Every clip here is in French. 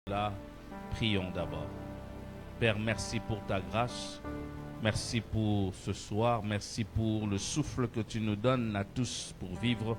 Là, prions d'abord. Père, merci pour ta grâce. Merci pour ce soir. Merci pour le souffle que tu nous donnes à tous pour vivre.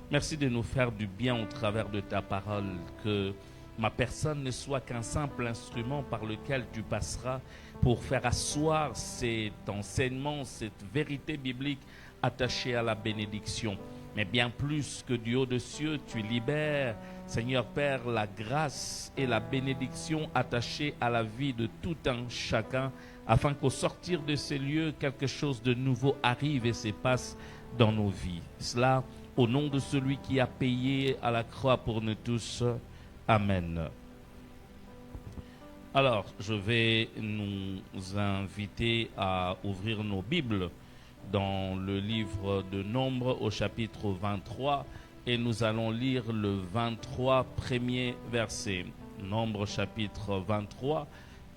Merci de nous faire du bien au travers de ta parole. Que ma personne ne soit qu'un simple instrument par lequel tu passeras pour faire asseoir cet enseignement, cette vérité biblique attachée à la bénédiction. Mais bien plus que du haut des cieux, tu libères, Seigneur Père, la grâce et la bénédiction attachées à la vie de tout un chacun, afin qu'au sortir de ces lieux, quelque chose de nouveau arrive et se passe dans nos vies. Cela au nom de celui qui a payé à la croix pour nous tous. Amen. Alors, je vais nous inviter à ouvrir nos Bibles dans le livre de Nombres au chapitre 23 et nous allons lire le 23 premier verset. Nombres chapitre 23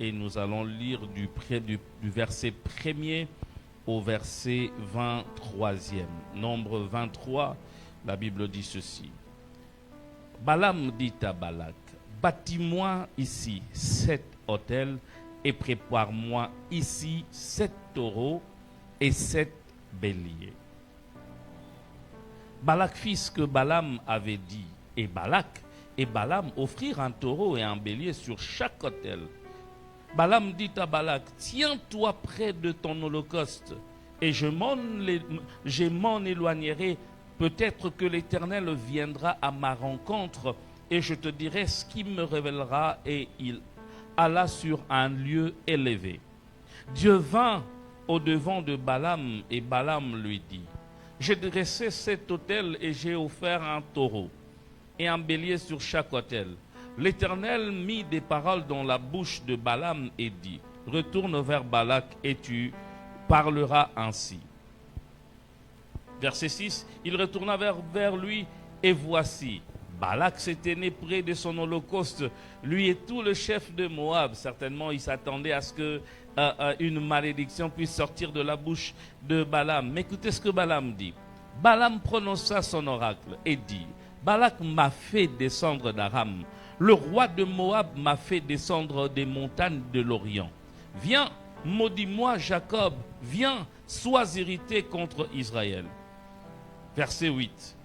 et nous allons lire du verset 1er au verset 23e. Nombre 23, la Bible dit ceci. Balaam dit à Balak, bâtis-moi ici 7 autels et prépare-moi ici 7 taureaux et 7 béliers. Balak fit ce que Balaam avait dit, et Balak et Balaam offrirent un taureau et un bélier sur chaque autel. Balaam dit à Balak, tiens-toi près de ton holocauste, et je m'en éloignerai. Peut-être que l'Éternel viendra à ma rencontre, et je te dirai ce qu'il me révélera. Et il alla sur un lieu élevé. Dieu vint au-devant de Balaam, et Balaam lui dit, j'ai dressé cet autel et j'ai offert un taureau et un bélier sur chaque autel. L'Éternel mit des paroles dans la bouche de Balaam et dit, retourne vers Balak et tu parleras ainsi. Verset 6, il retourna vers lui et voici, Balak s'était né près de son holocauste, lui et tout le chef de Moab. Certainement, il s'attendait à ce que une malédiction puisse sortir de la bouche de Balaam. Mais écoutez ce que Balaam dit. Balaam prononça son oracle et dit, Balak m'a fait descendre d'Aram. Le roi de Moab m'a fait descendre des montagnes de l'Orient. Viens, maudis-moi Jacob, viens, sois irrité contre Israël. Verset 8.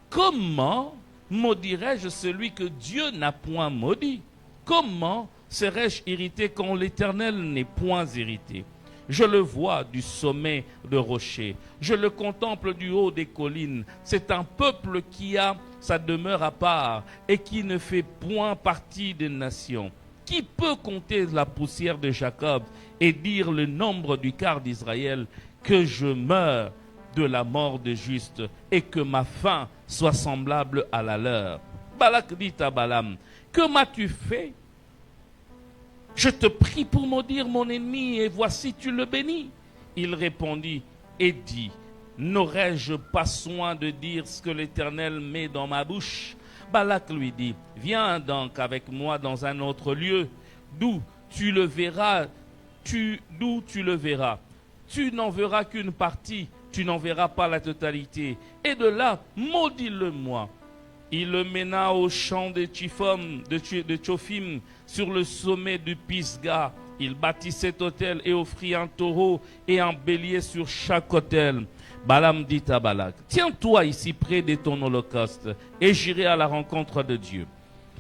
Comment maudirais-je celui que Dieu n'a point maudit? Comment serais-je irrité quand l'Éternel n'est point irrité? Je le vois du sommet de rochers, je le contemple du haut des collines. C'est un peuple qui a sa demeure à part et qui ne fait point partie des nations. Qui peut compter la poussière de Jacob et dire le nombre du quart d'Israël? Que je meure de la mort des justes et que ma fin soit semblable à la leur. Balak dit à Balaam, que m'as-tu fait? Je te prie pour maudire mon ennemi et voici tu le bénis. Il répondit et dit, n'aurais-je pas soin de dire ce que l'Éternel met dans ma bouche? Balak lui dit, viens donc avec moi dans un autre lieu, d'où tu le verras. Tu n'en verras qu'une partie, tu n'en verras pas la totalité. Et de là, maudis-le-moi. Il le mena au champ de Tchophim, sur le sommet du Pisga. Il bâtit cet autel et offrit un taureau et un bélier sur chaque autel. Balaam dit à Balak, tiens-toi ici près de ton holocauste, et j'irai à la rencontre de Dieu.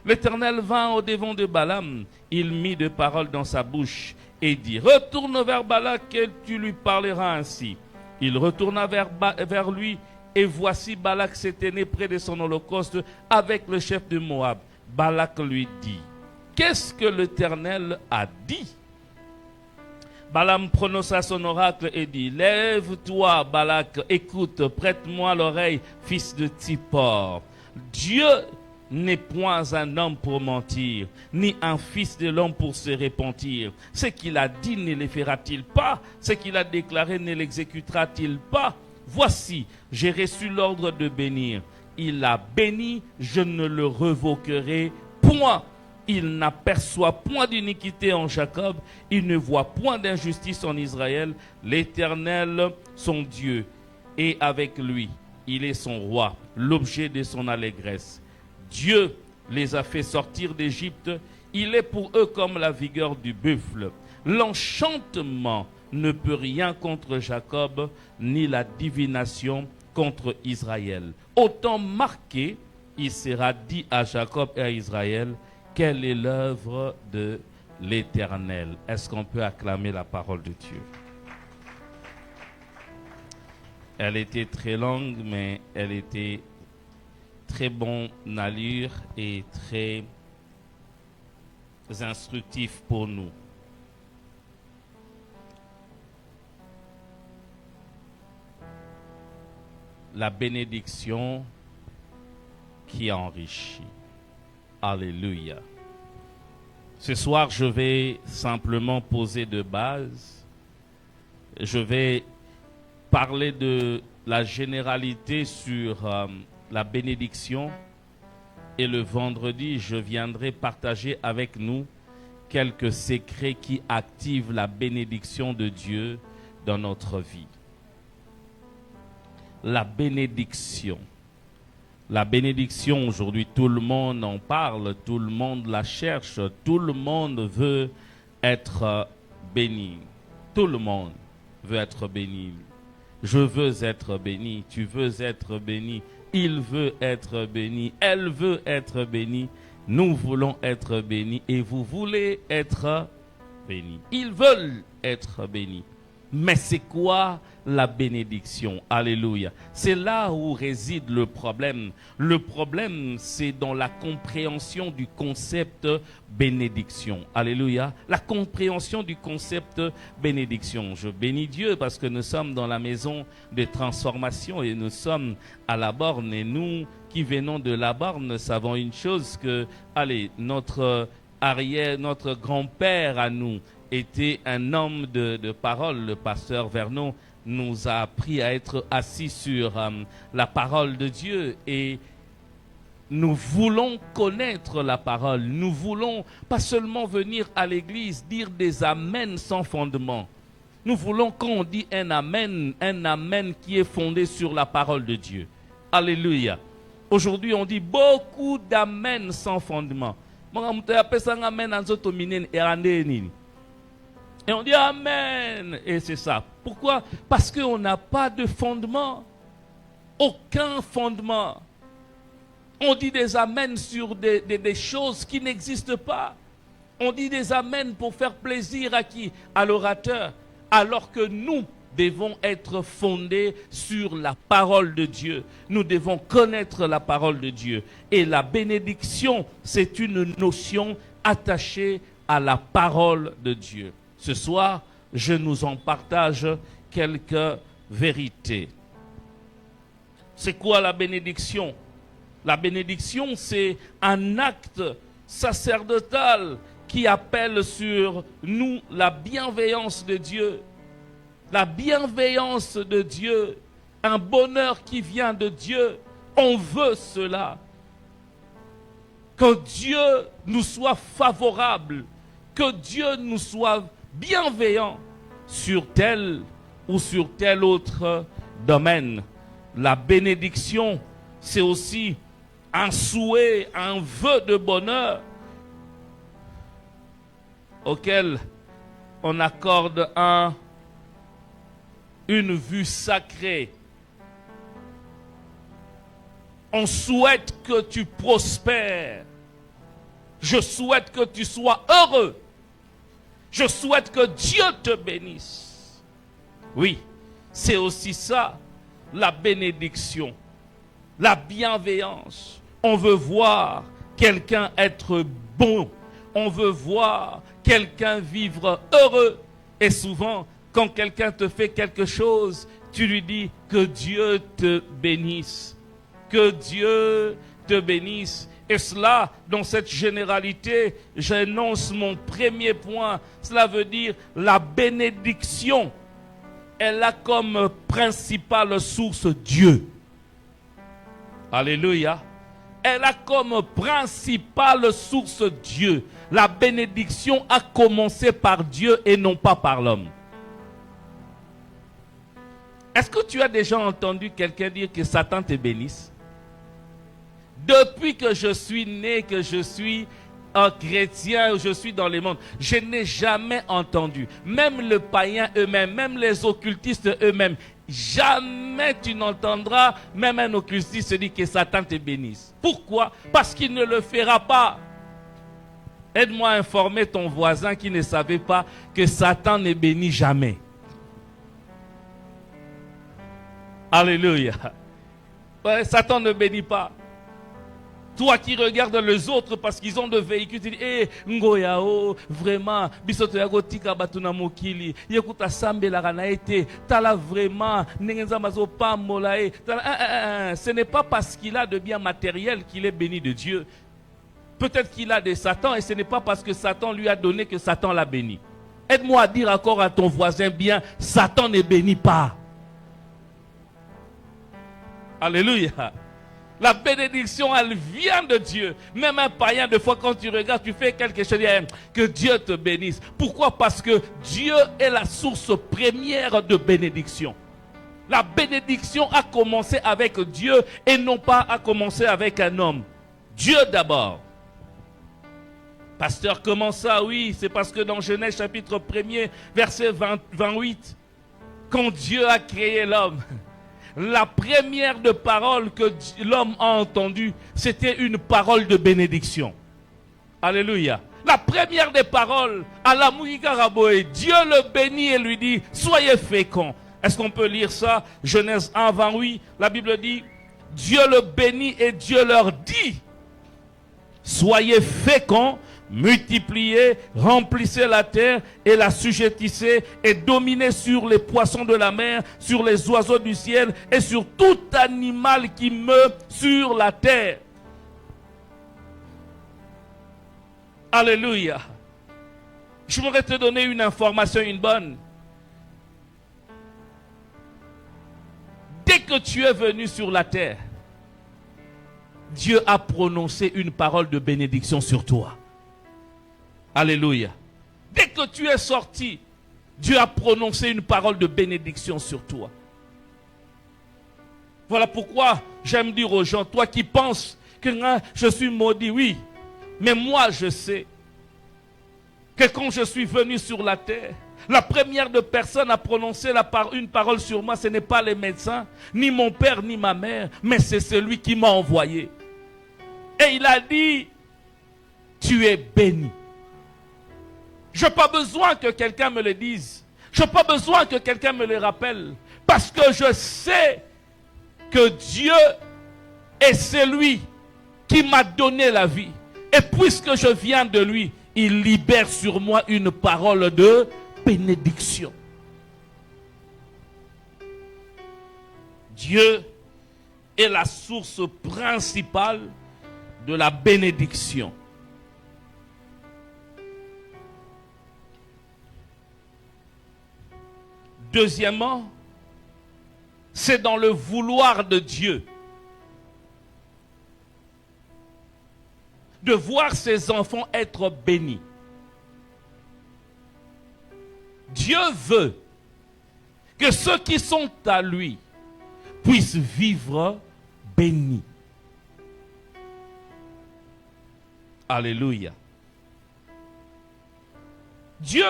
L'Éternel vint au-devant de Balaam, il mit des paroles dans sa bouche, et dit, retourne vers Balak et tu lui parleras ainsi. Il retourna vers lui, et voici Balak s'était né près de son holocauste avec le chef de Moab. Balak lui dit, qu'est-ce que l'Éternel a dit? Balaam prononça son oracle et dit, lève-toi Balak, écoute, prête-moi l'oreille, fils de Tsippor. Dieu n'est point un homme pour mentir, ni un fils de l'homme pour se repentir. Ce qu'il a dit ne le fera-t-il pas? Ce qu'il a déclaré ne l'exécutera-t-il pas? Voici, j'ai reçu l'ordre de bénir. Il a béni, je ne le revoquerai point. Il n'aperçoit point d'iniquité en Jacob, il ne voit point d'injustice en Israël. L'Éternel, son Dieu, est avec lui. Il est son roi, l'objet de son allégresse. Dieu les a fait sortir d'Égypte, Il est pour eux comme la vigueur du buffle. L'enchantement ne peut rien contre Jacob, ni la divination contre Israël. Autant marqué, il sera dit à Jacob et à Israël, quelle est l'œuvre de l'Éternel. Est-ce qu'on peut acclamer la parole de Dieu? Elle était très longue, mais elle était très bonne allure et très instructive pour nous. La bénédiction qui enrichit. Alléluia. Ce soir, je vais simplement poser de base. Je vais parler de la généralité sur la bénédiction. Et le vendredi, je viendrai partager avec nous quelques secrets qui activent la bénédiction de Dieu dans notre vie. La bénédiction. La bénédiction, aujourd'hui, tout le monde en parle, tout le monde la cherche, tout le monde veut être béni. Tout le monde veut être béni. Je veux être béni, tu veux être béni, il veut être béni, elle veut être bénie, nous voulons être bénis et vous voulez être bénis. Ils veulent être bénis. Mais c'est quoi la bénédiction? Alléluia. C'est là où réside le problème. Le problème, c'est dans la compréhension du concept bénédiction. Alléluia. La compréhension du concept bénédiction. Je bénis Dieu parce que nous sommes dans la maison de transformation et nous sommes à la borne. Et nous qui venons de la borne savons une chose que, allez, notre grand-père à nous, était un homme de parole. Le pasteur Vernon nous a appris à être assis sur la parole de Dieu et nous voulons connaître la parole. Nous voulons pas seulement venir à l'église dire des amens sans fondement. Nous voulons, quand on dit un amen qui est fondé sur la parole de Dieu. Alléluia. Aujourd'hui, on dit beaucoup d'amen sans fondement. Et on dit Amen. Et c'est ça. Pourquoi? Parce qu'on n'a pas de fondement. Aucun fondement. On dit des Amen sur des choses qui n'existent pas. On dit des Amen pour faire plaisir à qui? À l'orateur. Alors que nous devons être fondés sur la parole de Dieu. Nous devons connaître la parole de Dieu. Et la bénédiction, c'est une notion attachée à la parole de Dieu. Ce soir, je nous en partage quelques vérités. C'est quoi la bénédiction? La bénédiction, c'est un acte sacerdotal qui appelle sur nous la bienveillance de Dieu. La bienveillance de Dieu, un bonheur qui vient de Dieu. On veut cela. Que Dieu nous soit favorable, que Dieu nous soit bienveillant sur tel ou sur tel autre domaine. La bénédiction, c'est aussi un souhait, un vœu de bonheur auquel on accorde une vue sacrée. On souhaite que tu prospères. Je souhaite que tu sois heureux. Je souhaite que Dieu te bénisse. Oui, c'est aussi ça, la bénédiction, la bienveillance. On veut voir quelqu'un être bon. On veut voir quelqu'un vivre heureux. Et souvent, quand quelqu'un te fait quelque chose, tu lui dis que Dieu te bénisse. Que Dieu te bénisse. Et cela, dans cette généralité, j'énonce mon premier point. Cela veut dire la bénédiction. Elle a comme principale source Dieu. Alléluia. Elle a comme principale source Dieu. La bénédiction a commencé par Dieu et non pas par l'homme. Est-ce que tu as déjà entendu quelqu'un dire que Satan te bénisse? Depuis que je suis né, que je suis un chrétien, je suis dans le monde. Je n'ai jamais entendu, même le païen eux-mêmes, même les occultistes eux-mêmes, jamais tu n'entendras même un occultiste dire que Satan te bénisse. Pourquoi? Parce qu'il ne le fera pas. Aide-moi à informer ton voisin qui ne savait pas que Satan ne bénit jamais. Alléluia. Ouais, Satan ne bénit pas. Toi qui regardes les autres parce qu'ils ont des véhicules, tu dis, ngoyao, vraiment, bisoto yago tika batuna mokili, yekuta sambe la ranaete, tala vraiment, nengenza mazo pa molae. Ce n'est pas parce qu'il a de biens matériels qu'il est béni de Dieu. Peut-être qu'il a de Satan et ce n'est pas parce que Satan lui a donné que Satan l'a béni. Aide-moi à dire encore à ton voisin bien, Satan ne bénit pas. Alléluia. La bénédiction, elle vient de Dieu. Même un païen, des fois, quand tu regardes, tu fais quelque chose, que Dieu te bénisse. Pourquoi? Parce que Dieu est la source première de bénédiction. La bénédiction a commencé avec Dieu et non pas a commencé avec un homme. Dieu d'abord. Pasteur, comment ça? Oui, c'est parce que dans Genèse chapitre 1er, verset 28, quand Dieu a créé l'homme, la première de parole que l'homme a entendue, c'était une parole de bénédiction. Alléluia. La première des paroles, à la Mouikaraboé, Dieu le bénit et lui dit, soyez féconds. Est-ce qu'on peut lire ça? Genèse 1, 28, la Bible dit, Dieu le bénit et Dieu leur dit, soyez féconds, multipliez, remplissez la terre et la sujettissez et dominez sur les poissons de la mer, sur les oiseaux du ciel et sur tout animal qui meut sur la terre. Alléluia. Je voudrais te donner une information, une bonne. Dès que tu es venu sur la terre, Dieu a prononcé une parole de bénédiction sur toi. Alléluia. Dès que tu es sorti, Dieu a prononcé une parole de bénédiction sur toi. Voilà pourquoi j'aime dire aux gens, toi qui penses que je suis maudit, oui, mais moi je sais que quand je suis venu sur la terre, la première de personnes à prononcer une parole sur moi, ce n'est pas les médecins, ni mon père, ni ma mère, mais c'est celui qui m'a envoyé. Et il a dit, tu es béni. Je n'ai pas besoin que quelqu'un me le dise. Je n'ai pas besoin que quelqu'un me le rappelle. Parce que je sais que Dieu est celui qui m'a donné la vie. Et puisque je viens de lui, il libère sur moi une parole de bénédiction. Dieu est la source principale de la bénédiction. Deuxièmement, c'est dans le vouloir de Dieu de voir ses enfants être bénis. Dieu veut que ceux qui sont à lui puissent vivre bénis. Alléluia. Dieu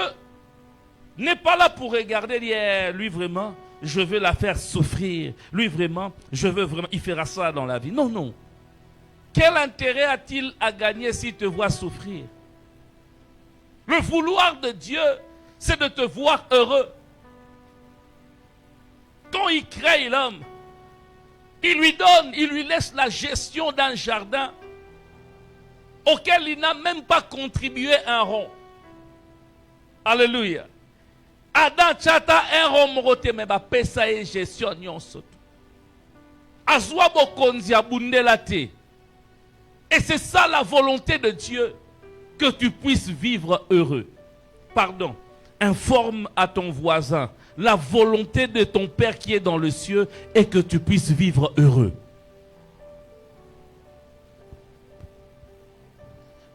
n'est pas là pour regarder, dire, lui vraiment, je veux la faire souffrir. Lui vraiment, je veux vraiment, il fera ça dans la vie. Non, non. Quel intérêt a-t-il à gagner s'il te voit souffrir? Le vouloir de Dieu, c'est de te voir heureux. Quand il crée l'homme, il lui laisse la gestion d'un jardin auquel il n'a même pas contribué un rond. Alléluia. Adam chata un rond roté mais ba pesa et gestion nyonso. Azwa bokonzi abundela te. Et c'est ça la volonté de Dieu, que tu puisses vivre heureux. Pardon, informe à ton voisin, la volonté de ton Père qui est dans le ciel est que tu puisses vivre heureux.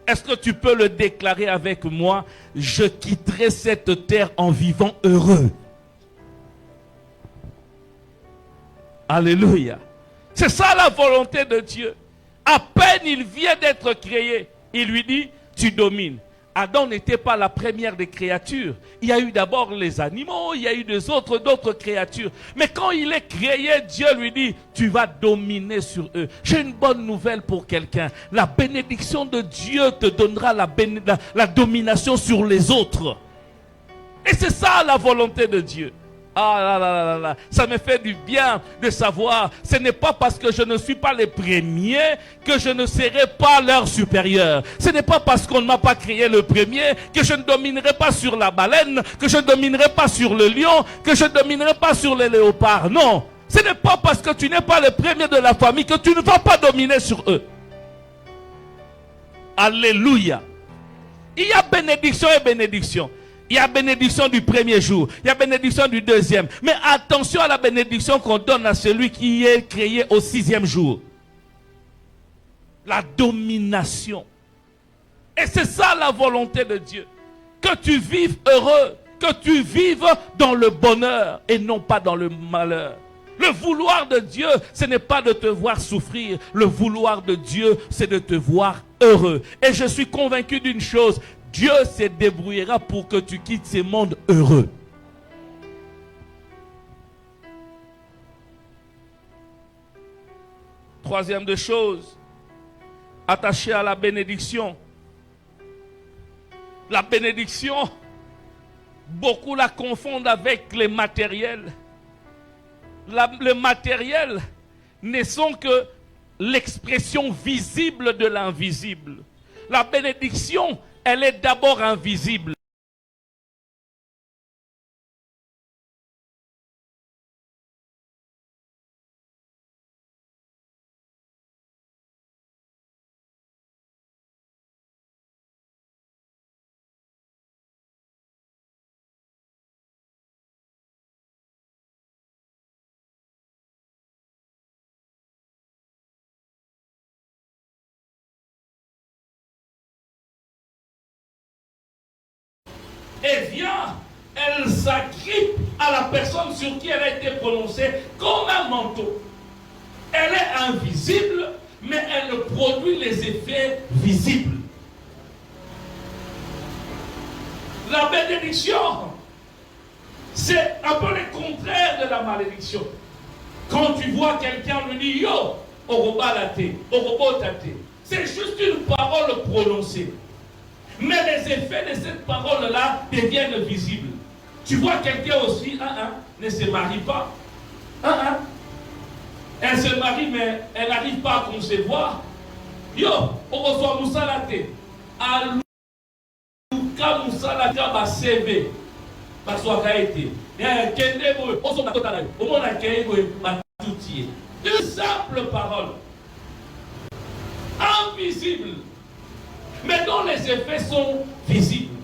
Est-ce que tu peux le déclarer avec moi? Je quitterai cette terre en vivant heureux. Alléluia. C'est ça la volonté de Dieu. À peine il vient d'être créé, il lui dit, tu domines. Adam n'était pas la première des créatures. Il y a eu d'abord les animaux, il y a eu d'autres créatures. Mais quand il est créé, Dieu lui dit, tu vas dominer sur eux. J'ai une bonne nouvelle pour quelqu'un. La bénédiction de Dieu te donnera la domination sur les autres. Et c'est ça la volonté de Dieu. Ah là là là là, ça me fait du bien de savoir, ce n'est pas parce que je ne suis pas les premiers que je ne serai pas leur supérieur. Ce n'est pas parce qu'on ne m'a pas créé le premier que je ne dominerai pas sur la baleine, que je ne dominerai pas sur le lion, que je ne dominerai pas sur les léopards. Non, ce n'est pas parce que tu n'es pas le premier de la famille que tu ne vas pas dominer sur eux. Alléluia. Il y a bénédiction et bénédiction. Il y a bénédiction du premier jour, il y a bénédiction du deuxième. Mais attention à la bénédiction qu'on donne à celui qui est créé au 6e jour. La domination. Et c'est ça la volonté de Dieu. Que tu vives heureux, que tu vives dans le bonheur et non pas dans le malheur. Le vouloir de Dieu, ce n'est pas de te voir souffrir. Le vouloir de Dieu, c'est de te voir heureux. Et je suis convaincu d'une chose. Dieu se débrouillera pour que tu quittes ce monde heureux. Troisième de choses, attaché à la bénédiction. La bénédiction, beaucoup la confondent avec les matériels. Le matériel ne sont que l'expression visible de l'invisible. La bénédiction, elle est d'abord invisible. Et vient, elle s'agrippe à la personne sur qui elle a été prononcée comme un manteau. Elle est invisible, mais elle produit les effets visibles. La bénédiction, c'est un peu le contraire de la malédiction. Quand tu vois quelqu'un lui dire yo, orobalate, orobotate, c'est juste une parole prononcée. Mais les effets de cette parole-là deviennent visibles. Tu vois quelqu'un aussi, ne se marie pas. Elle se marie, mais elle n'arrive pas à concevoir. Yo, on reçoit Moussalate. Alouka Moussalate va CV. Parce qu'on a été. Une simple parole. Invisible. Mais dont les effets sont visibles.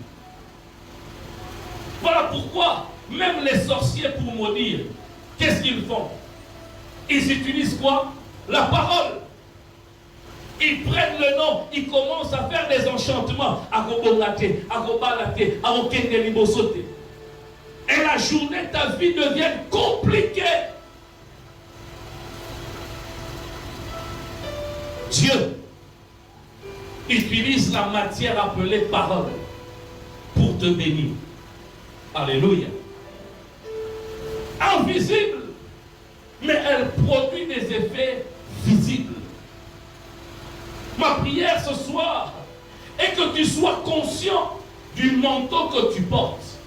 Voilà pourquoi même les sorciers, pour maudire, qu'est-ce qu'ils font? Ils utilisent quoi? La parole. Ils prennent le nom, ils commencent à faire des enchantements. Et la journée, ta vie devient compliquée. Dieu utilise la matière appelée parole pour te bénir. Alléluia. Invisible, mais elle produit des effets visibles. Ma prière ce soir est que tu sois conscient du manteau que tu portes,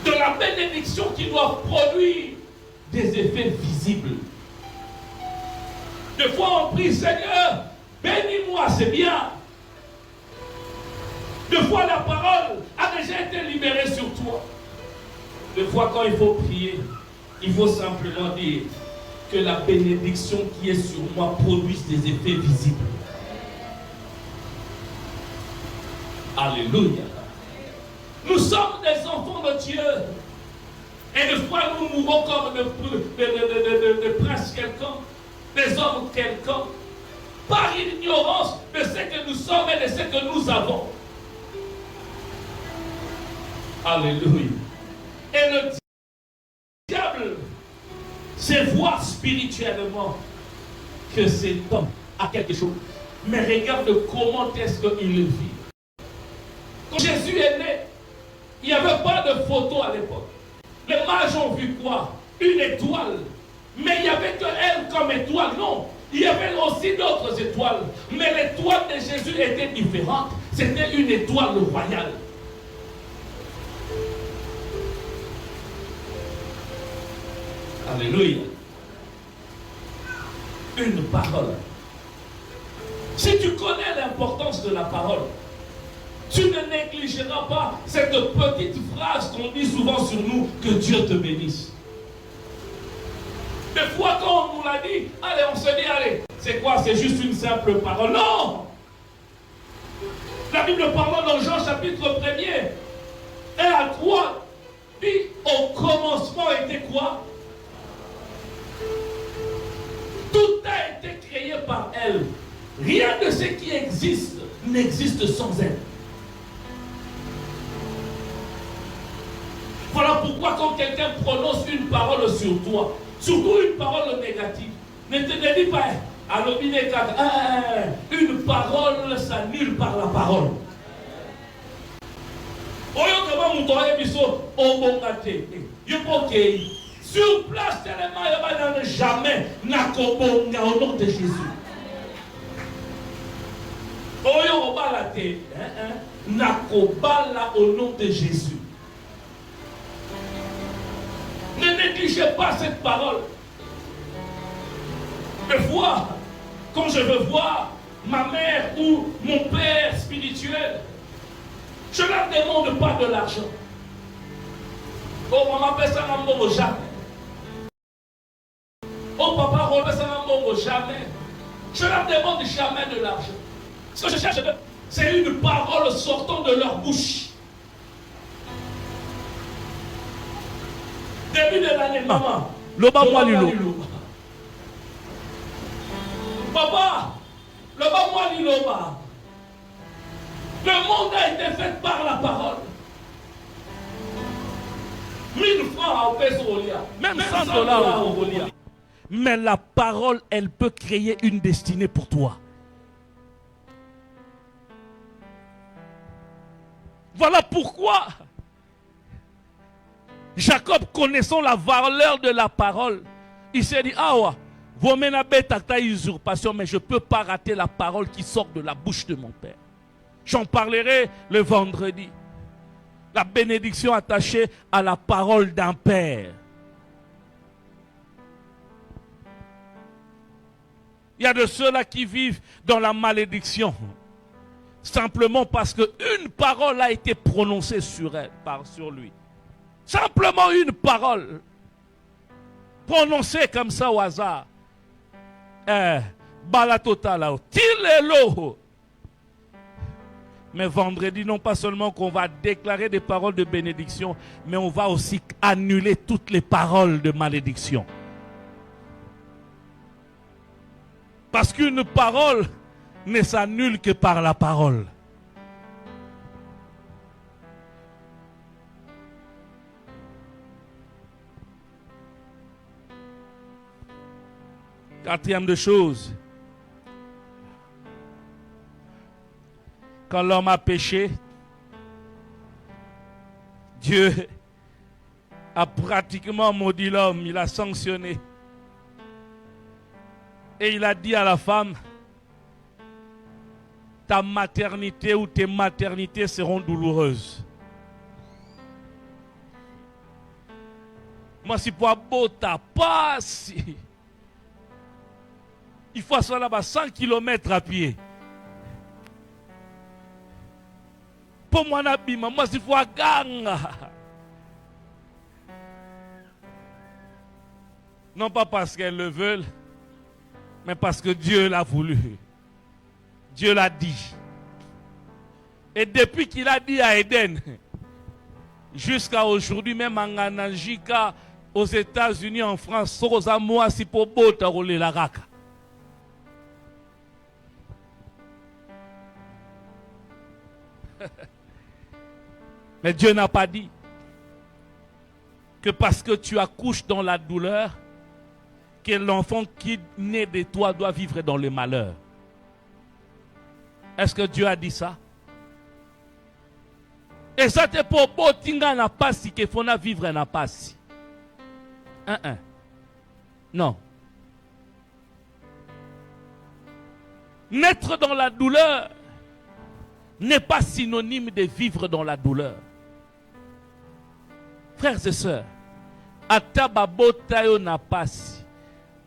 de la bénédiction qui doit produire des effets visibles. Des fois on prie, Seigneur, bénis-moi, c'est bien. Des fois la parole a déjà été libérée sur toi. Des fois quand il faut prier, il faut simplement dire que la bénédiction qui est sur moi produise des effets visibles. Alléluia. Nous sommes des enfants de Dieu. Et des fois nous mourons comme de princes quelconques, des hommes quelconques, par ignorance de ce que nous sommes et de ce que nous avons. Alléluia. Et le diable sait voir spirituellement que cet homme a quelque chose. Mais regarde comment est-ce qu'il vit. Quand Jésus est né, il n'y avait pas de photo à l'époque. Les mages ont vu quoi? Une étoile. Mais il n'y avait que elle comme étoile, non. Il y avait aussi d'autres étoiles. Mais l'étoile de Jésus était différente. C'était une étoile royale. Alléluia. Une parole. Si tu connais l'importance de la parole, tu ne négligeras pas cette petite phrase qu'on dit souvent sur nous, que Dieu te bénisse. Des fois, quand on nous l'a dit, allez, on se dit, allez, c'est quoi? C'est juste une simple parole. Non! La Bible parle dans Jean chapitre 1er, 1 à 3, dit, au commencement était quoi? Tout a été créé par elle. Rien de ce qui existe n'existe sans elle. Voilà pourquoi quand quelqu'un prononce une parole sur toi, surtout une parole négative, ne te dis pas, alors une parole s'annule par la parole. Sur place tellement il n'y a jamais nakobonga au nom de Jésus. Nakobala au nom de Jésus. Ne négligez pas cette parole. Des fois, quand je veux voir ma mère ou mon père spirituel, je ne leur demande pas de l'argent. Oh maman, paie ça dans mon jamais. Oh papa, paie ça dans mon jamais. Je ne leur demande jamais de l'argent. Ce que je cherche, c'est une parole sortant de leur bouche. Début de l'année, maman. Loba moi lilo. Papa, loba moi liloba. Le monde a été fait par la parole. 1000 francs à peso au lia. Même 100 dollars au lia. Mais la parole, elle peut créer une destinée pour toi. Voilà pourquoi Jacob, connaissant la valeur de la parole, il s'est dit, ah ouais, vous m'avez ta usurpation, mais je ne peux pas rater la parole qui sort de la bouche de mon père. J'en parlerai le vendredi. La bénédiction attachée à la parole d'un père. Il y a de ceux-là qui vivent dans la malédiction. Simplement parce qu'une parole a été prononcée sur elle, sur lui. Simplement une parole. Prononcée comme ça au hasard. Balatota là. Tilelo. Mais vendredi, non pas seulement qu'on va déclarer des paroles de bénédiction, mais on va aussi annuler toutes les paroles de malédiction. Parce qu'une parole ne s'annule que par la parole. Quatrième de chose, quand l'homme a péché, Dieu a pratiquement maudit l'homme, il a sanctionné. Et il a dit à la femme, ta maternité ou tes maternités seront douloureuses. Moi, si pour bota passe, il faut aller là-bas 100 km à pied. Pour moi, moi, si faut ganga. Non pas parce qu'elles le veulent, mais parce que Dieu l'a voulu. Dieu l'a dit. Et depuis qu'il a dit à Éden, jusqu'à aujourd'hui, même en Anajika, aux États-Unis, en France, moi, si pour bota rouler la raka. Mais Dieu n'a pas dit que parce que tu accouches dans la douleur, que l'enfant qui naît de toi doit vivre dans le malheur. Est-ce que Dieu a dit ça? Et ça c'est pour botinga na pasi qu'il faut vivre na pasi. Non. Naître dans la douleur n'est pas synonyme de vivre dans la douleur. Frères et sœurs, ata babota yo na pasi,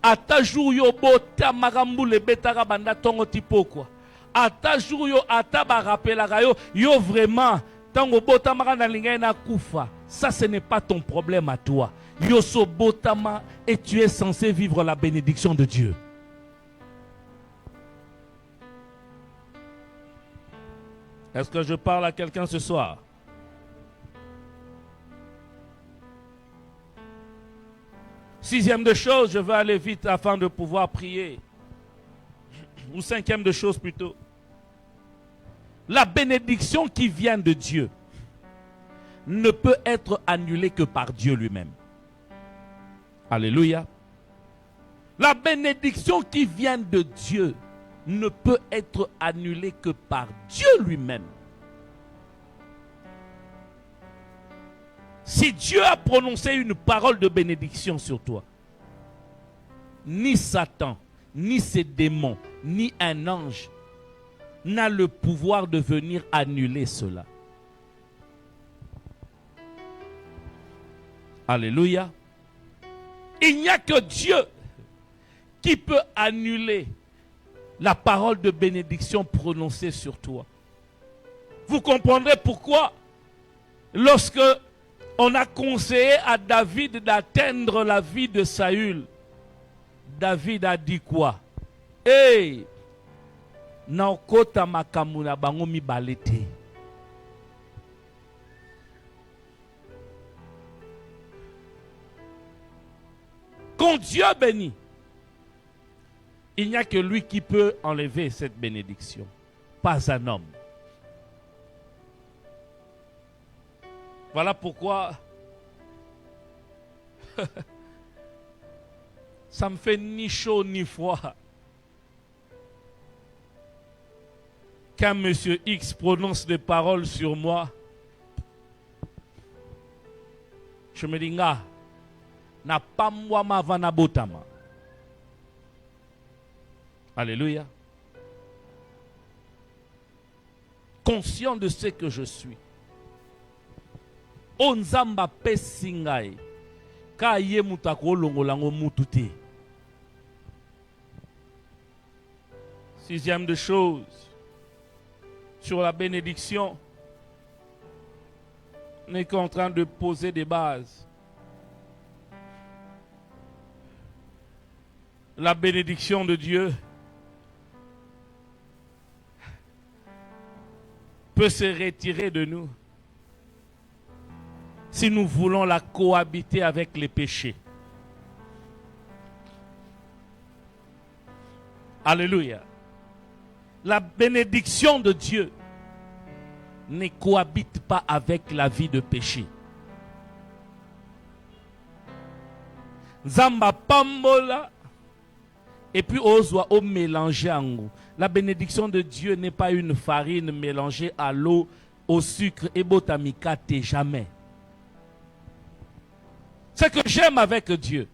ata jour yo bota makambu le betaka banda tongo tipokwa, ata jour yo ata ba rappelaka yo vraiment tango bota makana linga na kufa, ça ce n'est pas ton problème à toi. Yo so botama et tu es censé vivre la bénédiction de Dieu. Est-ce que je parle à quelqu'un ce soir? Sixième de chose, je vais aller vite afin de pouvoir prier. Ou cinquième de chose plutôt. La bénédiction qui vient de Dieu ne peut être annulée que par Dieu lui-même. Alléluia. La bénédiction qui vient de Dieu ne peut être annulée que par Dieu lui-même. Si Dieu a prononcé une parole de bénédiction sur toi, ni Satan, ni ses démons, ni un ange n'a le pouvoir de venir annuler cela. Alléluia. Il n'y a que Dieu qui peut annuler la parole de bénédiction prononcée sur toi. Vous comprendrez pourquoi, lorsque on a conseillé à David d'atteindre la vie de Saül, David a dit quoi? Hey, naokota makamuna bango mibalete. Quand Dieu bénit, il n'y a que lui qui peut enlever cette bénédiction, pas un homme. Voilà pourquoi ça me fait ni chaud ni froid quand monsieur X prononce des paroles sur moi. Je me dis, n'a pas moi ma vanabotama. Alléluia. Conscient de ce que je suis. Onzamba pesingai. Ka ye mutako longolango mutute. Sixième de chose. Sur la bénédiction. On est en train de poser des bases. La bénédiction de Dieu peut se retirer de nous si nous voulons la cohabiter avec les péchés. Alléluia. La bénédiction de Dieu ne cohabite pas avec la vie de péché. Zamba pambola et puis ozwa au mélanger en. La bénédiction de Dieu n'est pas une farine mélangée à l'eau, au sucre et botamikate, jamais. Ce que j'aime avec Dieu,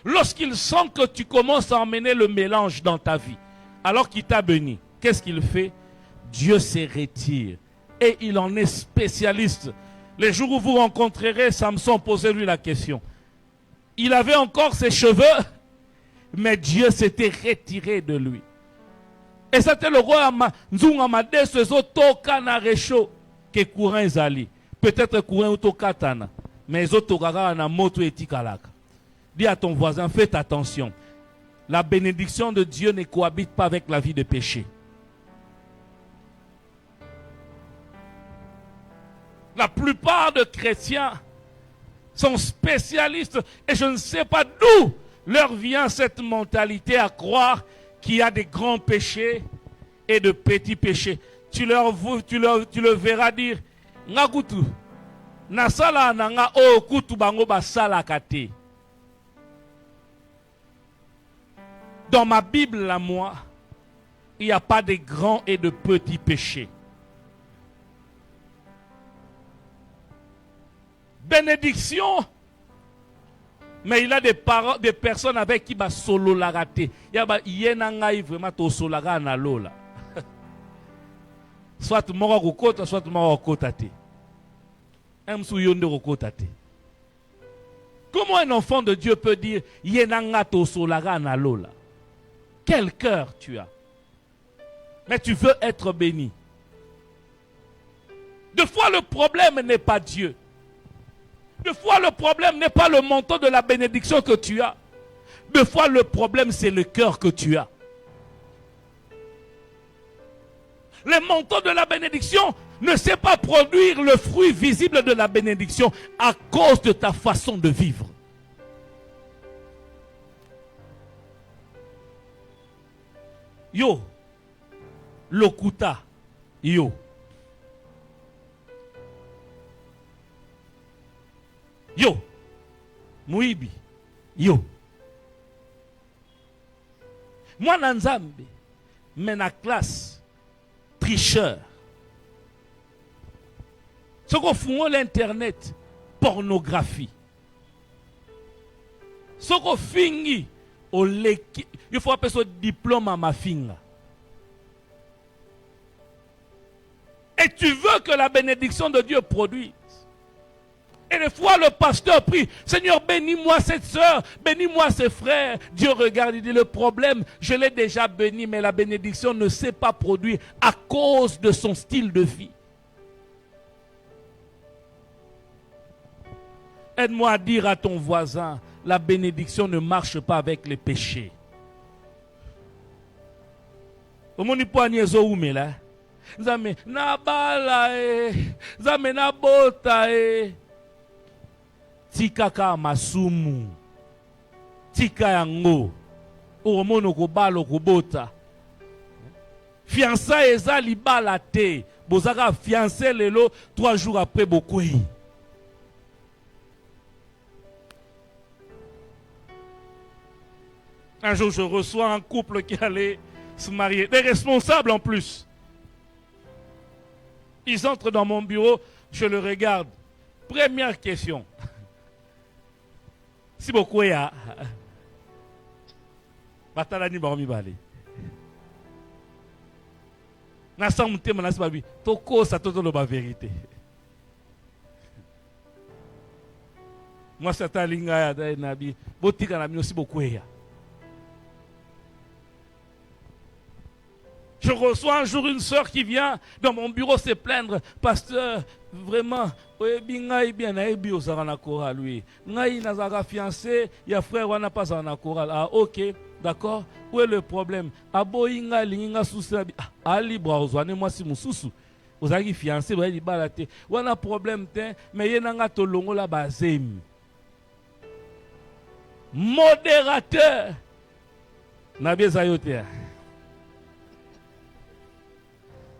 lorsqu'il sent que tu commences à emmener le mélange dans ta vie, alors qu'il t'a béni, qu'est-ce qu'il fait? Dieu se retire et il en est spécialiste. Les jours où vous rencontrerez Samson, posez-lui la question. Il avait encore ses cheveux, mais Dieu s'était retiré de lui. Et c'était le roi Nzungamade Toka na Recho que courant ezali. Peut-être courant Tokatana, mais les autres na moto etikalaka. Dis à ton voisin, faites attention. La bénédiction de Dieu ne cohabite pas avec la vie de péché. La plupart des chrétiens sont spécialistes et je ne sais pas d'où leur vient cette mentalité à croire qu'il y a des grands péchés et de petits péchés. Tu le verras dire, Ngakutu, nasala nanga o kutu bango basala kate. Dans ma Bible, là, moi, il n'y a pas de grands et de petits péchés. Bénédiction, mais il a des personnes avec qui va solo la rater. Il y a yenangai vraiment to solaga na lola. Soit moro kokota, soit moro kotate. Emsu yonde kotate. Comment un enfant de Dieu peut dire yenanga to solaga na lola? Quel cœur tu as? Mais tu veux être béni. Des fois le problème n'est pas Dieu. Des fois, le problème n'est pas le montant de la bénédiction que tu as. Des fois, le problème, c'est le cœur que tu as. Le montant de la bénédiction ne sait pas produire le fruit visible de la bénédiction à cause de ta façon de vivre. Yo, lokuta, yo. Yo, muibi, yo. Moi, Nzambe, mais na classe, tricheur. Ce qu'on fout l'internet, pornographie. Ce qu'on finit, il faut appeler ce diplôme à ma finga. Et tu veux que la bénédiction de Dieu produise. Et des fois, le pasteur prie, Seigneur, bénis-moi cette soeur, bénis-moi ces frères. Dieu regarde, il dit, le problème, je l'ai déjà béni, mais la bénédiction ne s'est pas produite à cause de son style de vie. Aide-moi à dire à ton voisin, la bénédiction ne marche pas avec les péchés. Au monde poignet oume là. Zame na bala zame na bota tika ka masumu tika yango omono ko balo ko bota fiançailles eza libala te bozaka fiancé lelo 3 jours après bokwei. Un jour je reçois un couple qui allait se marier, des responsables en plus. Ils entrent dans mon bureau, je le regarde. Première question. Si beaucoup y a, batalani ba mi bale. Na samute mana si babi, toko sa toto lo ba vérité. Moi ça ta linga ya da nabi, botika na mi aussi beaucoup ya. Je reçois un jour une sœur qui vient dans mon bureau se plaindre. Pasteur, vraiment, lui. Fiancé, il y a frère, on n'a pas un choral. Ah, ok, d'accord. Où est le problème? Aboinga, linga, souci. Ah, libre, moi si mon soussou. Vous avez fiancé, vous avez dit, on a un problème, mais il y a un tolongo la base. Modérateur. Nabi Zayotea.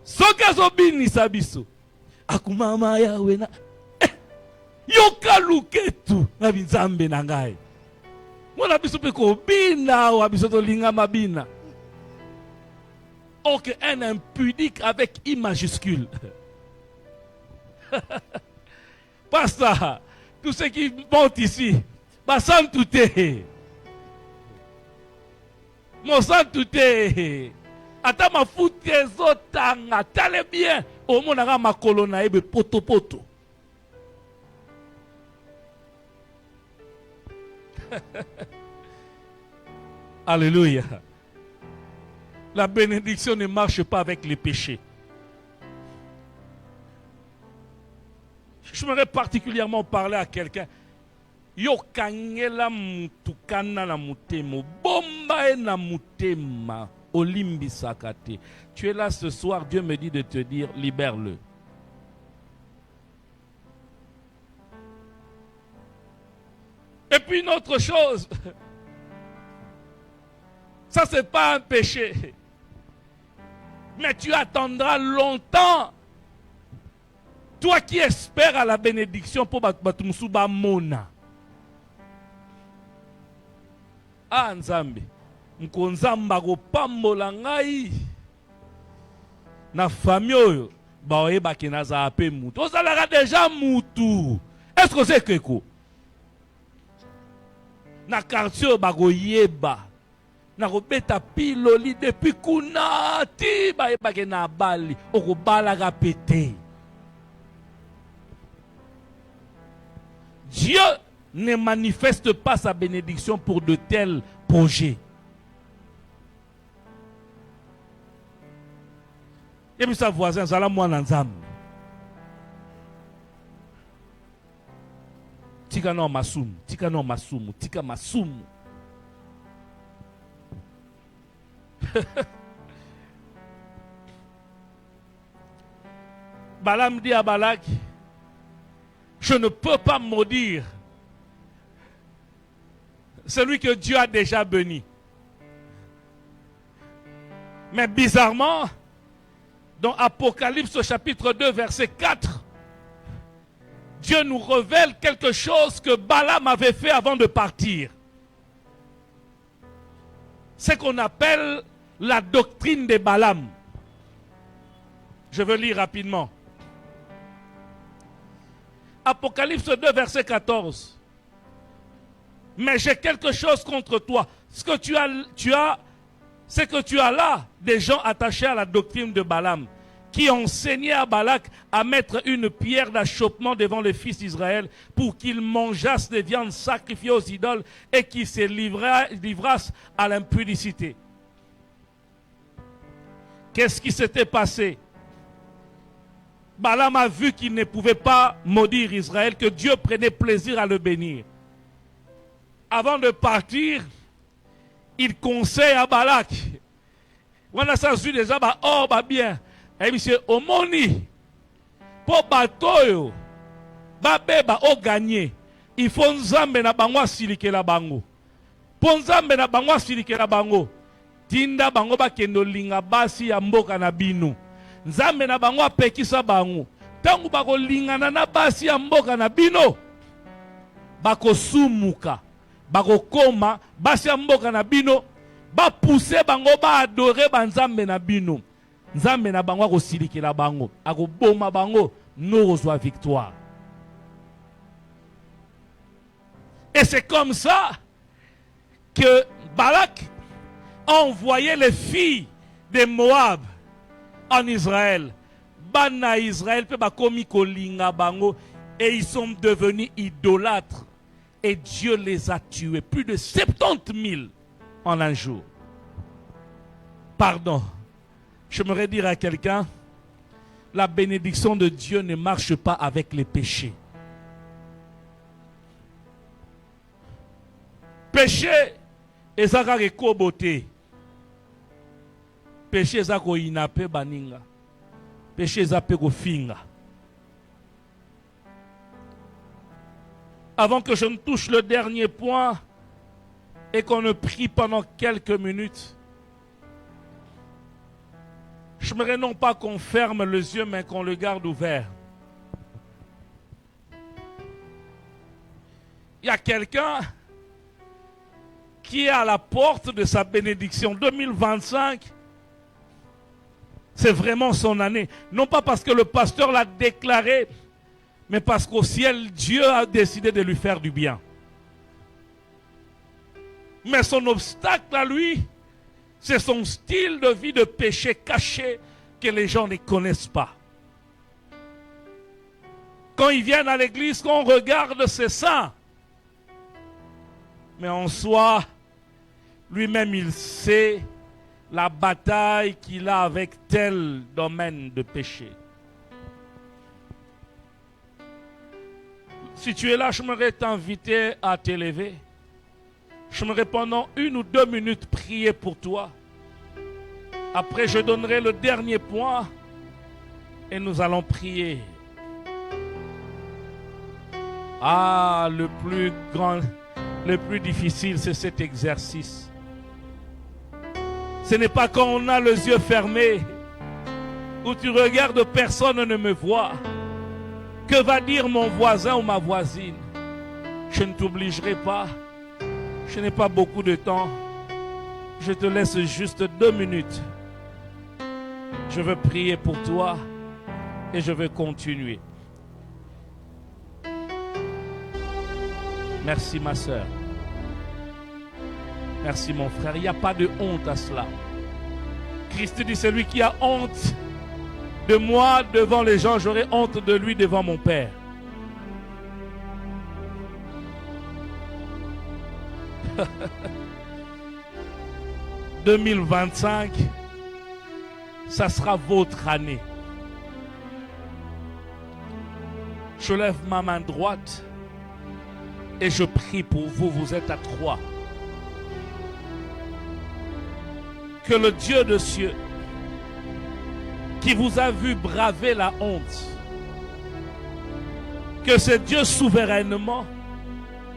Soka zobini sabiso akumama yawe na yoka luketu na binzambe na ngai mwana biso pe ko bina wa biso to linga mabina. Ok, un impudique avec I majuscule. Pasteur, tous ceux qui montent ici, basan touté. Mon sang touté. Ata mafuti ezotanga tale bien omonaka makolo na ebe poto poto. Alléluia. La bénédiction ne marche pas avec les péchés. Je voudrais particulièrement parler à quelqu'un. Yo kangela mutukana na mutemo bomba na mutema. Olimbi Sakate. Tu es là ce soir, Dieu me dit de te dire, libère-le. Et puis une autre chose, ça c'est pas un péché, mais tu attendras longtemps. Toi qui espères à la bénédiction pour Batumsuba Mona. Ah Nzambe. Mkonzamba ko pambola ngai na famille oyo ba oyeba ke nazala pe mutu. Ozalaka déjà mutu. Est-ce que c'est quelque? Na quartier ba goyeba. Na kobeta piloli depuis kuna ti ba yeba ke na bali okobala pété. Dieu ne manifeste pas sa bénédiction pour de tels projets. Et puis sa voisin, ça l'a moi nanzam. Tika no masum, tika no masum, tika masum. Balaam dit à Balak, je ne peux pas maudire celui que Dieu a déjà béni. Mais bizarrement, dans Apocalypse chapitre 2 verset 4, Dieu nous révèle quelque chose que Balaam avait fait avant de partir. C'est qu'on appelle la doctrine de Balaam. Je veux lire rapidement. Apocalypse 2 verset 14. Mais j'ai quelque chose contre toi. C'est que tu as là des gens attachés à la doctrine de Balaam, qui enseignaient à Balak à mettre une pierre d'achoppement devant les fils d'Israël pour qu'ils mangeassent des viandes sacrifiées aux idoles et qu'ils se livrassent à l'impudicité. Qu'est-ce qui s'était passé? Balaam a vu qu'il ne pouvait pas maudire Israël, que Dieu prenait plaisir à le bénir. Avant de partir, il conseille à Balak. On a ça vu déjà, oh, bien. Et monsieur, Omoni, pour batoyo, beba o gagné. Il faut nzambe na bango silike la bango. Pour nzambe na bango silike la bango. Tinda bango ba kendo linga basi ya mboka na binu. Nzambe na bango apekisa bango. Tangu bako lingana na basi ya mboka na bino. Bako sumuka. Bako koma basi ya mboka na bino. Ba pousser bango ba adorer ba nzambe na bino. Nzambe na bango ako siliki la bango. Ako boma bango. Nous reçoit victoire. Et c'est comme ça que Balak a envoyé les filles de Moab en Israël. Bana Israël pe bakomi kolinga bango et ils sont devenus idolâtres. Et Dieu les a tués. Plus de 70 000 en un jour. Pardon. J'aimerais dire à quelqu'un, la bénédiction de Dieu ne marche pas avec les péchés. Péché, ezaka ko beauté. Péché ezako inape baninga. Péché ezako ko finga. Avant que je ne touche le dernier point et qu'on ne prie pendant quelques minutes, je n'aimerais non pas qu'on ferme les yeux, mais qu'on le garde ouvert. Il y a quelqu'un qui est à la porte de sa bénédiction. 2025, c'est vraiment son année. Non pas parce que le pasteur l'a déclaré, mais parce qu'au ciel, Dieu a décidé de lui faire du bien. Mais son obstacle à lui, c'est son style de vie de péché caché que les gens ne connaissent pas. Quand ils viennent à l'église, quand on regarde, c'est ça. Mais en soi, lui-même, il sait la bataille qu'il a avec tel domaine de péché. Si tu es là, j'aimerais t'inviter à t'élever. J'aimerais pendant 1 ou 2 minutes prier pour toi. Après, je donnerai le dernier point et nous allons prier. Ah, le plus grand, le plus difficile, c'est cet exercice. Ce n'est pas quand on a les yeux fermés, où tu regardes, personne ne me voit. Que va dire mon voisin ou ma voisine? Je ne t'obligerai pas. Je n'ai pas beaucoup de temps. Je te laisse juste 2 minutes. Je veux prier pour toi et je veux continuer. Merci ma soeur. Merci mon frère. Il n'y a pas de honte à cela. Christ dit, celui qui a honte de moi devant les gens, j'aurai honte de lui devant mon Père. « 2025, ça sera votre année. » Je lève ma main droite et je prie pour vous. Vous êtes à 3. Que le Dieu de cieux, qui vous a vu braver la honte, que ce Dieu souverainement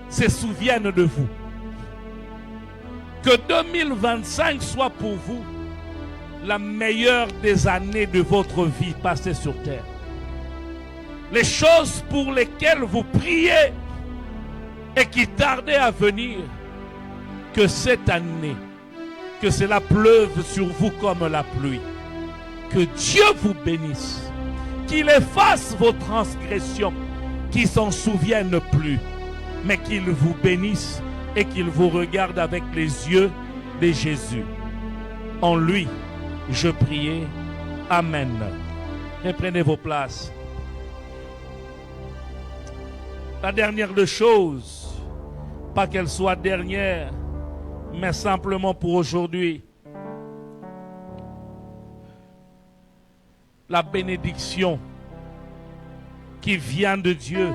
se souvienne de vous. Que 2025 soit pour vous la meilleure des années de votre vie passée sur terre. Les choses pour lesquelles vous priez et qui tardaient à venir, que cette année, que cela pleuve sur vous comme la pluie. Que Dieu vous bénisse, qu'il efface vos transgressions, qu'il s'en souvienne plus, mais qu'il vous bénisse et qu'il vous regarde avec les yeux de Jésus. En lui, je priais. Amen. Reprenez vos places. La dernière des choses, pas qu'elle soit dernière, mais simplement pour aujourd'hui, la bénédiction qui vient de Dieu,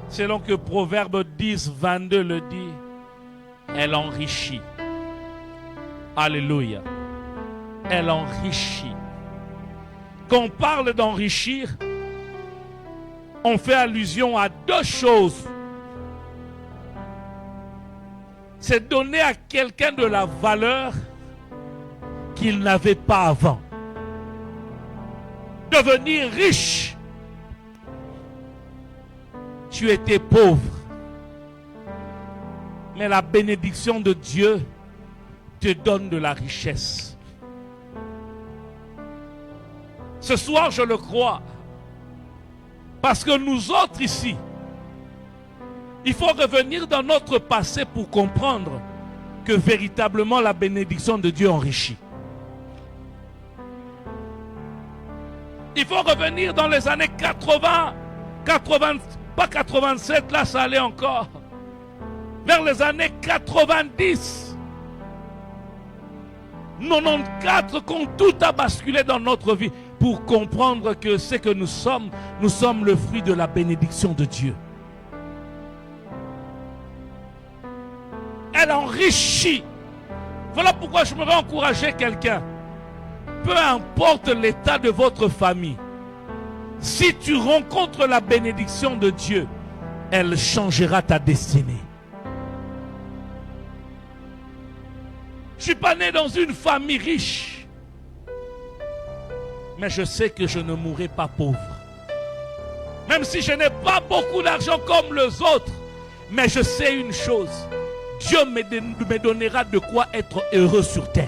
selon que Proverbe 10, 22 le dit, elle enrichit. Alléluia. Elle enrichit. Quand on parle d'enrichir, on fait allusion à 2 choses. C'est donner à quelqu'un de la valeur qu'il n'avait pas avant. Devenir riche. Tu étais pauvre. Mais la bénédiction de Dieu te donne de la richesse. Ce soir, je le crois. Parce que nous autres ici, il faut revenir dans notre passé pour comprendre que véritablement la bénédiction de Dieu enrichit. Il faut revenir dans les années 80, pas 87, là ça allait encore. Vers les années 90, 94, quand tout a basculé dans notre vie, pour comprendre que ce que nous sommes le fruit de la bénédiction de Dieu. Elle enrichit. Voilà pourquoi je me vais encourager quelqu'un. Peu importe l'état de votre famille, si tu rencontres la bénédiction de Dieu, elle changera ta destinée. Je ne suis pas né dans une famille riche, mais je sais que je ne mourrai pas pauvre. Même si je n'ai pas beaucoup d'argent comme les autres, mais je sais une chose, Dieu me donnera de quoi être heureux sur terre.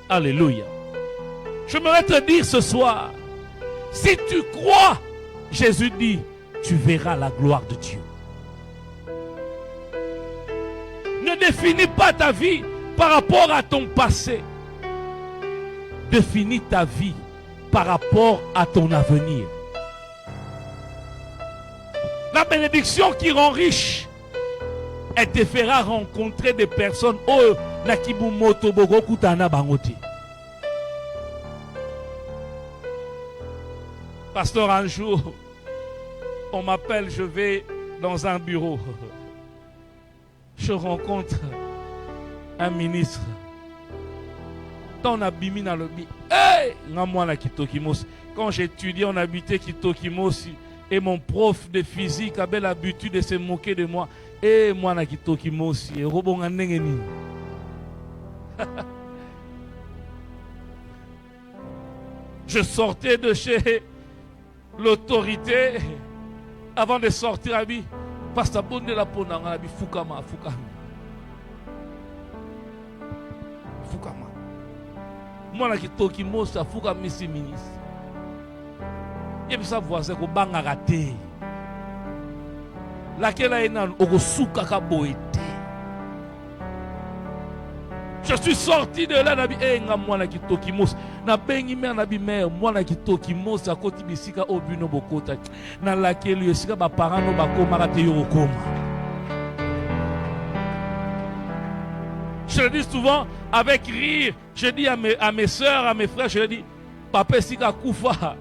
Alléluia. Je voudrais te dire ce soir, si tu crois, Jésus dit, tu verras la gloire de Dieu. Ne définis pas ta vie par rapport à ton passé. Définis ta vie par rapport à ton avenir. La bénédiction qui rend riche, elle te fera rencontrer des personnes. Oh, nakibumoto bogo kutana bangote. Pasteur, un jour, on m'appelle, je vais dans un bureau. Je rencontre un ministre. Dans Abimi dans le bi. Hey! Quand j'étudiais, on habitait Kitokimosi. Et mon prof de physique avait l'habitude de se moquer de moi. Et moi, na Kitokimosi. Je sortais de chez l'autorité. Avant de sortir, Abi, Pasteur Bonde la Ponanga, Abi Fukama. fukama. Mwana kitoki mosa fuka misi ministre. Et puis ça voisin ko banga raté. Laquelle a une ogosuka ka boete. Je suis sorti de là nabi nga mwana kitoki mosa na bengi mer nabi mer mwana kitoki mosa koti bisika obino bokota na laquelle yesika ba parents no bakoma raté yo koma. Je le dis souvent avec rire. Je dis à mes soeurs, à mes frères, je le dis, papa sika kufa.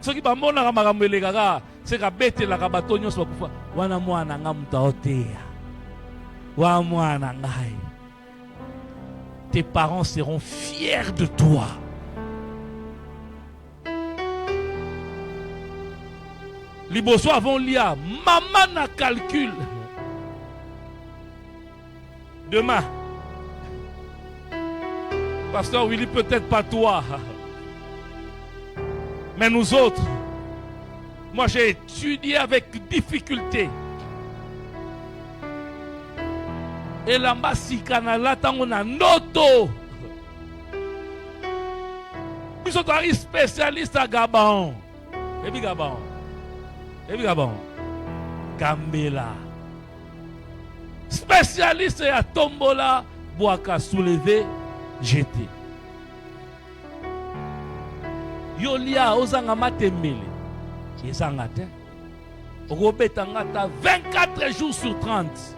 Ce qui va mona makambo elekaka, c'est ka betela ka bato nyonso kufa. Wana mwana nga mutaotea. Wa mwana ngai. Tes parents seront fiers de toi. Liboso avant lia, maman na calcul. Demain, Pasteur Willy, peut-être pas toi, mais nous autres, moi j'ai étudié avec difficulté. Et là-bas, si Canala, on a noto. Nous sommes un spécialiste à Gabon. Et puis Gabon. Et puis Gabon. Gambela. Spécialiste à Tombola, Boaka soulevé, jeté. Yolia, Ozanga Matembele. Yezangate. Robetangata, 24 jours sur 30.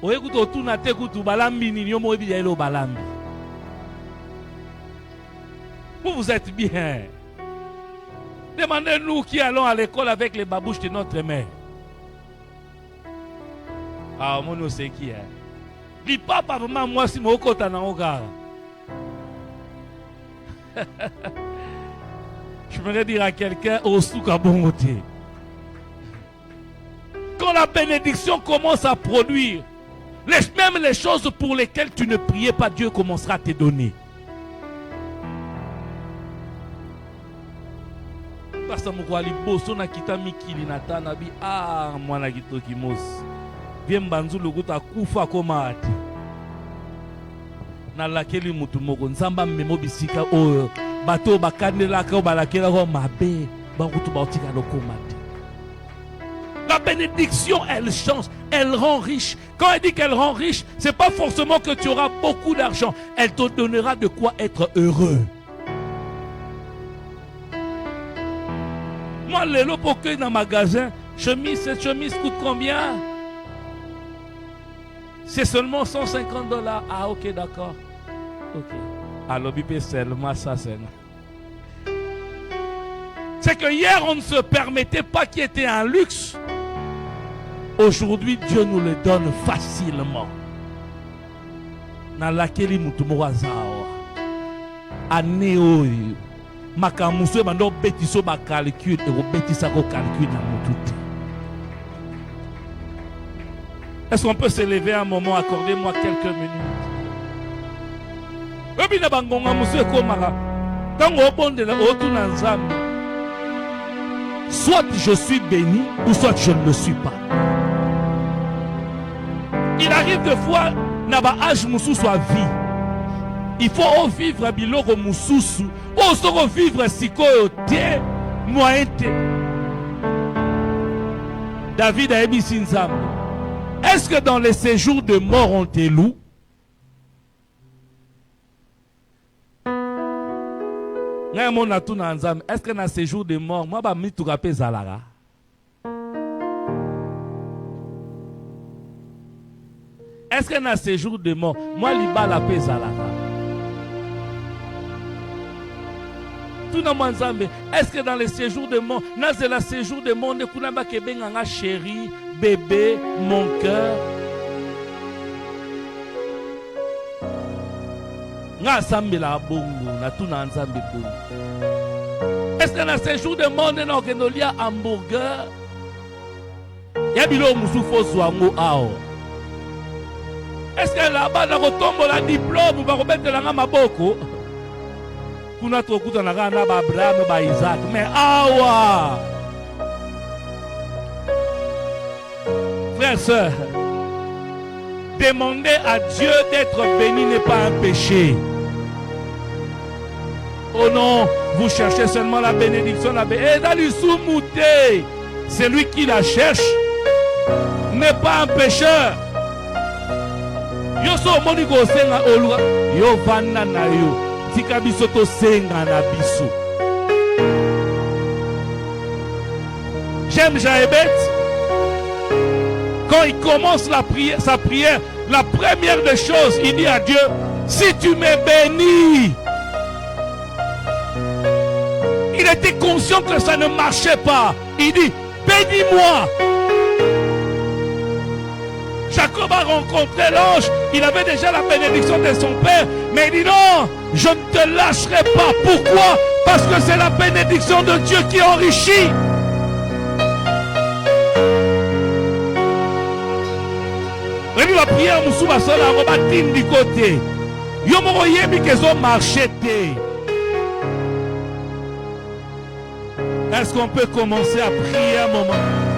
Vous êtes bien. Demandez-nous qui allons à l'école avec les babouches de notre mère. Ah, mon c'est qui est. Dis pas vraiment moi si mon côté na oga. Je voudrais dire à quelqu'un au souka bongoté. Quand la bénédiction commence à produire, même les choses pour lesquelles tu ne priais pas, Dieu commencera à te donner. Parce que Moukwali Bosso na kita mikili na tanabi mwana kitoki mos. Bien banzu lokuta kufa komati. Na lakeli mutu moko nzamba memo bisika oyo bato bakandela ka balakela ko mabe bakutu bautika lokomati. La bénédiction, elle change, elle rend riche. Quand elle dit qu'elle rend riche, ce n'est pas forcément que tu auras beaucoup d'argent. Elle te donnera de quoi être heureux. Moi, les lots pour que dans le magasin, cette chemise coûte combien? C'est seulement $150. Ah, ok, d'accord. Ok. Alors, bipé seulement ça, c'est... C'est que hier, on ne se permettait pas qu'il y ait un luxe. Aujourd'hui, Dieu nous le donne facilement. Na laquelle mutumo wazao. Anéoyo. Makamuso bando betiso ba calcul et betisa ko calcul na mututi. Est-ce qu'on peut se lever un moment, accordez-moi quelques minutes. Obina bangonga muso ko maka. Tango obondela otuna nzambe. Soit je suis béni ou soit je ne le suis pas. Il arrive des fois, naba âge moussou soit vie. Il faut vivre biloko moussou, ou vivre sikoyo te, moyen te. David a émis Sinzam. Est-ce que dans les séjours de mort on te loue? Est-ce que dans les séjours de mort, moi, je vais me zalara? Est-ce que dans ces jours de mort, moi, je vais la paix à la est-ce que dans les séjours de mort, dans les séjours de mort, ne kunaba kebenga chéri, bébé, mon cœur. Est-ce que dans ces jours de mort, il y a un hamburger? Il y a bilo musufu zwango ao. Est-ce que là-bas, dans le tombe, la diplôme, vous allez mettre la maboko? Vous n'avez pas de Abraham, Isaac. Mais awa! Frères et sœurs, demander à Dieu d'être béni n'est pas un péché. Oh non, vous cherchez seulement la bénédiction. Celui qui la cherche n'est pas un pécheur. Yo so moni ko senga oluka yo vanda na yo tika biso to senga na biso. J'aime Jaébet. Quand il commence sa prière, la première des choses, il dit à Dieu, si tu me bénis. Il était conscient que ça ne marchait pas. Il dit, bénis-moi. Jacob a rencontré l'ange. Il avait déjà la bénédiction de son père. Mais il dit non, je ne te lâcherai pas. Pourquoi? Parce que c'est la bénédiction de Dieu qui enrichit. Rémi la prière, Moussouba Sola, Robatine du côté. Yomoro Yemi Kezo marché. Est-ce qu'on peut commencer à prier un moment?